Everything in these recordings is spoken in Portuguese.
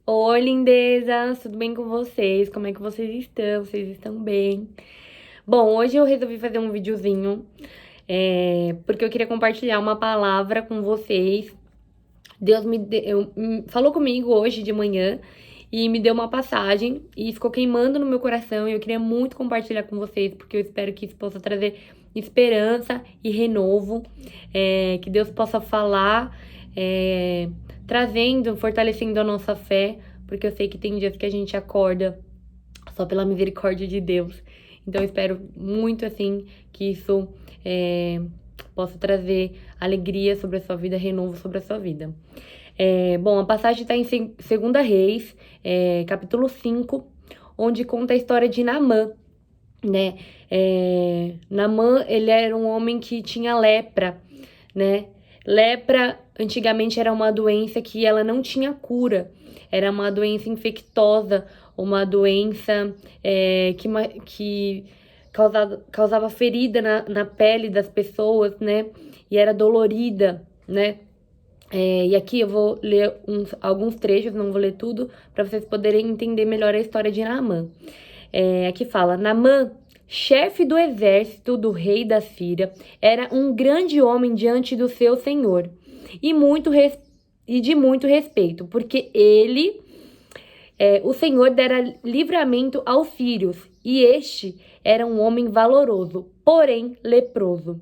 Oi, lindezas, tudo bem com vocês? Como é que vocês estão? Vocês estão bem? Bom, hoje eu resolvi fazer um videozinho, porque eu queria compartilhar uma palavra com vocês. Deus falou comigo hoje de manhã e me deu uma passagem e ficou queimando no meu coração e eu queria muito compartilhar com vocês, porque eu espero que isso possa trazer esperança e renovo, que Deus possa falar, trazendo, fortalecendo a nossa fé, porque eu sei que tem dias que a gente acorda só pela misericórdia de Deus. Então eu espero muito, assim, que isso possa trazer alegria sobre a sua vida, renovo sobre a sua vida. Bom, a passagem está em 2 Reis, capítulo 5, onde conta a história de Naamã, né? Naamã, ele era um homem que tinha lepra, né? Lepra, antigamente, era uma doença que ela não tinha cura. Era uma doença infecciosa, uma doença que causava ferida na pele das pessoas, né? E era dolorida, né? E aqui eu vou ler alguns trechos, não vou ler tudo, para vocês poderem entender melhor a história de Naamã. Aqui fala: Naamã, chefe do exército do rei da Síria, era um grande homem diante do seu senhor e de muito respeito, porque o senhor dera livramento aos sírios, e este era um homem valoroso, porém leproso.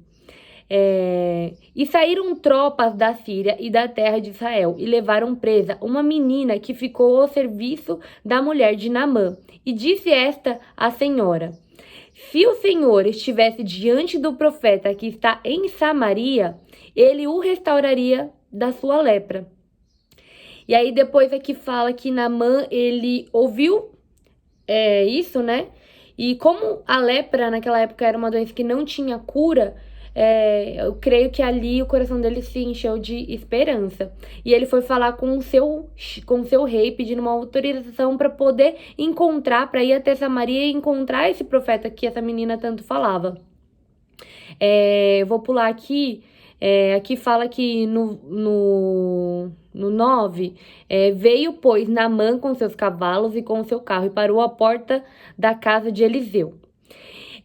E saíram tropas da Síria e da terra de Israel e levaram presa uma menina que ficou ao serviço da mulher de Naamã. E disse esta à senhora: se o Senhor estivesse diante do profeta que está em Samaria, ele o restauraria da sua lepra. E aí depois aqui fala que Naamã, ele ouviu isso, né? E como a lepra naquela época era uma doença que não tinha cura, eu creio que ali o coração dele se encheu de esperança. E ele foi falar com o seu rei, pedindo uma autorização para poder encontrar, para ir até Samaria e encontrar esse profeta que essa menina tanto falava. Eu vou pular aqui. Aqui fala que no 9, veio, pois, Naamã com seus cavalos e com seu carro e parou à porta da casa de Eliseu.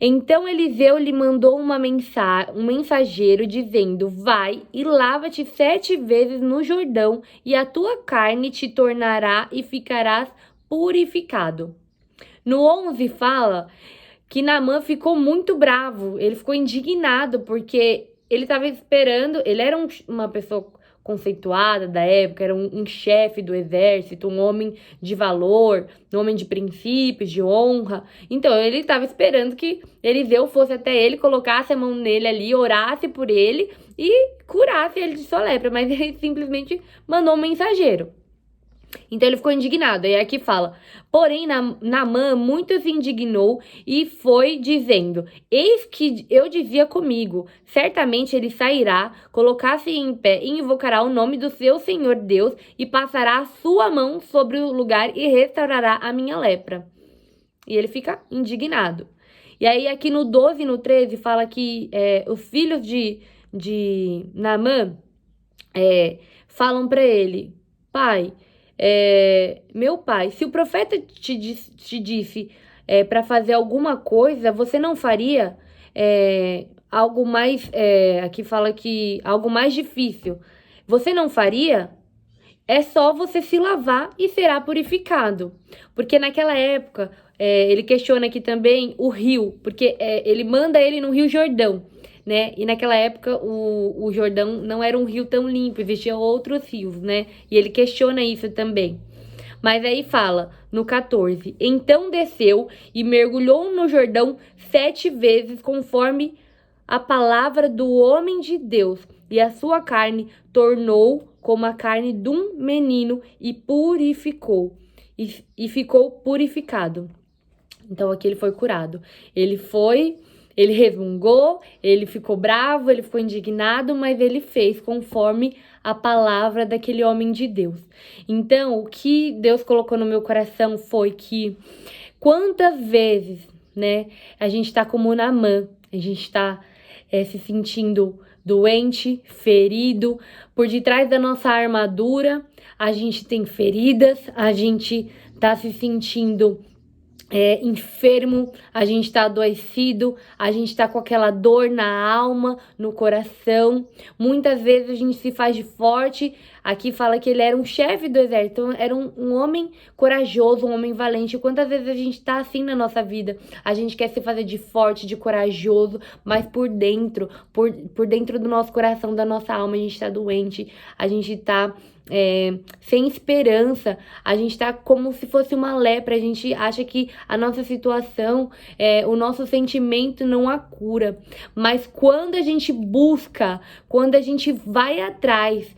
Então Eliseu lhe mandou um mensageiro dizendo: vai e lava-te 7 vezes no Jordão, e a tua carne te tornará e ficarás purificado. No 11 fala que Naamã ficou muito bravo, ele ficou indignado, porque ele estava esperando, ele era uma pessoa conceituada da época, era um chefe do exército, um homem de valor, um homem de princípios, de honra. Então ele estava esperando que Eliseu fosse até ele, colocasse a mão nele ali, orasse por ele e curasse ele de sua lepra, mas ele simplesmente mandou um mensageiro. Então ele ficou indignado. E aqui fala: porém, Naamã muito se indignou e foi dizendo: eis que eu dizia comigo, certamente ele sairá, colocar-se em pé e invocará o nome do seu Senhor Deus e passará a sua mão sobre o lugar e restaurará a minha lepra. E ele fica indignado. E aí aqui no 12 e no 13 fala que os filhos de Naamã falam para ele: pai, meu pai, se o profeta te disse para fazer alguma coisa, você não faria algo mais, aqui fala que algo mais difícil, você não faria? É só você se lavar e será purificado. Porque naquela época, ele questiona aqui também o rio, porque ele manda ele no Rio Jordão, né? E naquela época o Jordão não era um rio tão limpo, existiam outros rios, né? E ele questiona isso também. Mas aí fala, no 14, então desceu e mergulhou no Jordão 7 vezes, conforme a palavra do homem de Deus, e a sua carne tornou como a carne de um menino e purificou, e ficou purificado. Então aqui ele foi curado. Ele resmungou, ele ficou bravo, ele ficou indignado, mas ele fez conforme a palavra daquele homem de Deus. Então, o que Deus colocou no meu coração foi que quantas vezes, né, a gente tá como Naamã, a gente tá se sentindo doente, ferido. Por detrás da nossa armadura, a gente tem feridas, a gente tá se sentindo enfermo, a gente tá adoecido, a gente tá com aquela dor na alma, no coração. Muitas vezes a gente se faz de forte. Aqui fala que ele era um chefe do exército, então era um homem corajoso, um homem valente. Quantas vezes a gente tá assim na nossa vida? A gente quer se fazer de forte, de corajoso, mas por dentro, por dentro do nosso coração, da nossa alma, a gente tá doente, a gente tá sem esperança, a gente tá como se fosse uma lepra, a gente acha que a nossa situação, o nosso sentimento não há cura. Mas quando a gente busca, quando a gente vai atrás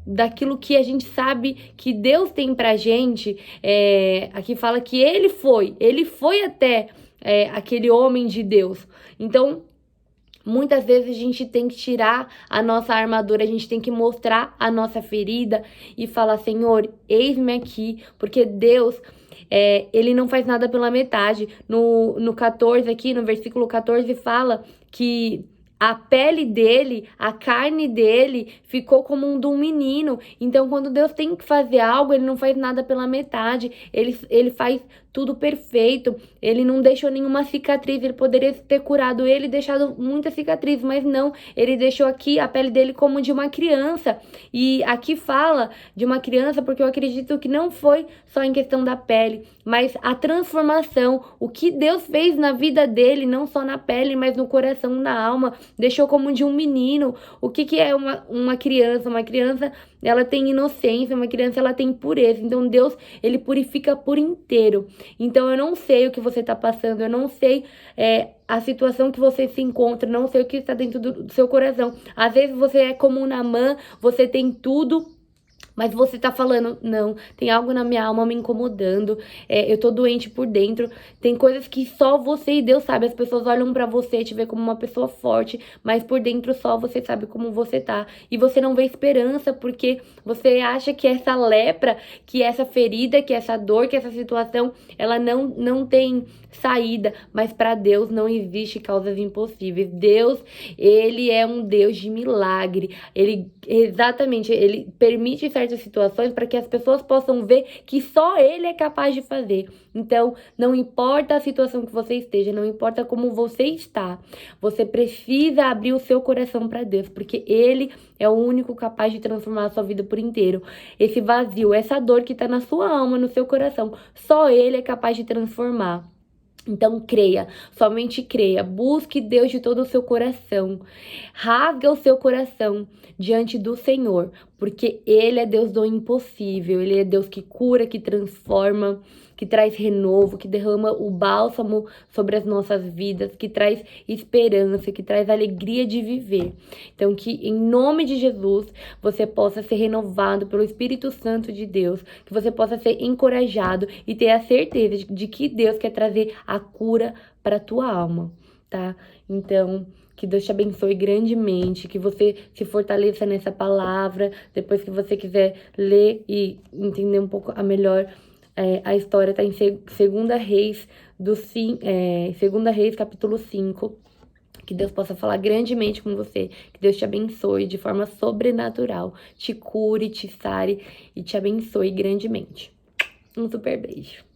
daquilo que a gente sabe que Deus tem pra gente, aqui fala que ele foi até aquele homem de Deus. Então, muitas vezes a gente tem que tirar a nossa armadura, a gente tem que mostrar a nossa ferida e falar, Senhor, eis-me aqui, porque Deus, ele não faz nada pela metade. No 14 aqui, no versículo 14, fala que a pele dele, a carne dele ficou como um de um menino. Então, quando Deus tem que fazer algo, ele não faz nada pela metade. Ele faz tudo perfeito. Ele não deixou nenhuma cicatriz. Ele poderia ter curado ele e deixado muita cicatriz, mas não. Ele deixou aqui a pele dele como de uma criança. E aqui fala de uma criança porque eu acredito que não foi só em questão da pele, mas a transformação, o que Deus fez na vida dele, não só na pele, mas no coração, na alma, deixou como de um menino. O que é uma criança? Uma criança, ela tem inocência, uma criança, ela tem pureza. Então, Deus, ele purifica por inteiro. Então, eu não sei o que você tá passando, eu não sei a situação que você se encontra, não sei o que está dentro do seu coração. Às vezes, você é como um Naamã, você tem tudo, mas você tá falando, não, tem algo na minha alma me incomodando, eu tô doente por dentro, tem coisas que só você e Deus sabe. As pessoas olham pra você, te vê como uma pessoa forte, mas por dentro só você sabe como você tá. E você não vê esperança, porque você acha que essa lepra, que essa ferida, que essa dor, que essa situação, ela não tem saída. Mas pra Deus não existe causas impossíveis. Deus, ele é um Deus de milagre. Ele permite certas situações para que as pessoas possam ver que só ele é capaz de fazer. Então, não importa a situação que você esteja, não importa como você está, você precisa abrir o seu coração para Deus, porque ele é o único capaz de transformar a sua vida por inteiro. Esse vazio, essa dor que está na sua alma, no seu coração, só ele é capaz de transformar. Então creia, somente creia, busque Deus de todo o seu coração, rasga o seu coração diante do Senhor, porque Ele é Deus do impossível, Ele é Deus que cura, que transforma, que traz renovo, que derrama o bálsamo sobre as nossas vidas, que traz esperança, que traz alegria de viver. Então que em nome de Jesus você possa ser renovado pelo Espírito Santo de Deus, que você possa ser encorajado e ter a certeza de que Deus quer trazer a cura para a tua alma, tá? Então, que Deus te abençoe grandemente, que você se fortaleça nessa palavra. Depois que você quiser ler e entender um pouco melhor, a história está em 2 Reis, 2 Reis, capítulo 5. Que Deus possa falar grandemente com você, que Deus te abençoe de forma sobrenatural, te cure, te sare e te abençoe grandemente. Um super beijo.